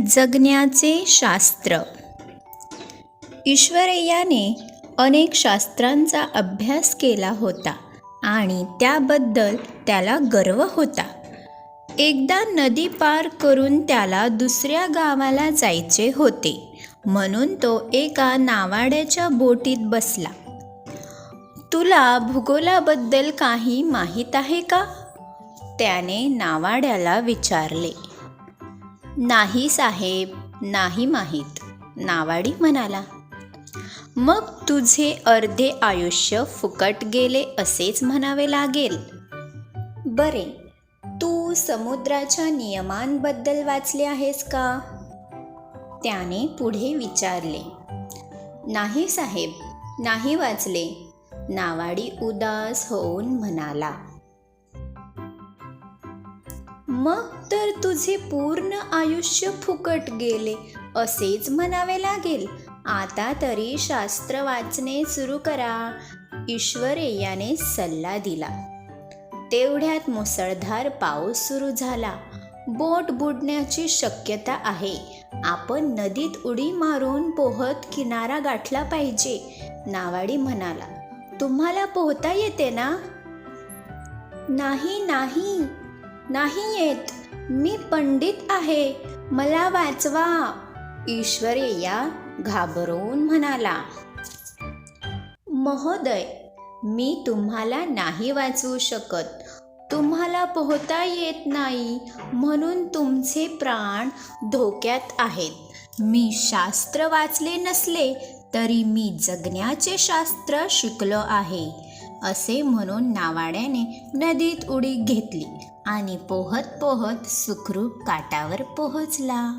जगण्याचे शास्त्र. ईश्वरय्याने अनेक शास्त्रांचा अभ्यास केला होता आणि त्याबद्दल त्याला गर्व होता. एकदा नदी पार करून त्याला दुसऱ्या गावाला जायचे होते, म्हणून तो एका नावाड्याच्या बोटीत बसला. तुला भूगोलाबद्दल काही माहीत आहे का? त्याने नावाड्याला विचारले. नाही साहेब, नाही माहीत, नावाडी म्हणाला. मग तुझे अर्धे आयुष्य फुकट गेले असेच म्हणावे लागेल. बरे, तू समुद्राच्या नियमांबद्दल वाचले आहेस का? त्याने पुढे विचारले. नाही साहेब, नाही वाचले, नावाडी उदास होऊन म्हणाला. मग तर तुझे पूर्ण आयुष्य फुकट गेले असेच म्हणावे लागेल. आता तरी शास्त्र वाचणे सुरू करा, ईश्वरय्याने सल्ला दिला. तेवढ्यात मुसळधार पाऊस सुरू झाला. बोट बुडण्याची शक्यता आहे. आपण नदीत उडी मारून पोहत किनारा गाठला पाहिजे, नावाडी म्हणाला. तुम्हाला पोहता येते ना? नाही नाही, नाही येत, मी पंडित आहे, मला वाचवा, ईश्वरय्या घाबरून म्हणाला. महोदय, मी तुम्हाला नाही वाचवू शकत. तुम्हाला पोहता येत नाही म्हणून तुमचे प्राण धोक्यात आहेत. मी शास्त्र वाचले नसले तरी मी जगण्याचे शास्त्र शिकलो आहे, असे म्हणून नावाड्याने नदीत उडी घेतली आणि पोहत पोहत सुखरूप काठावर पोहोचला.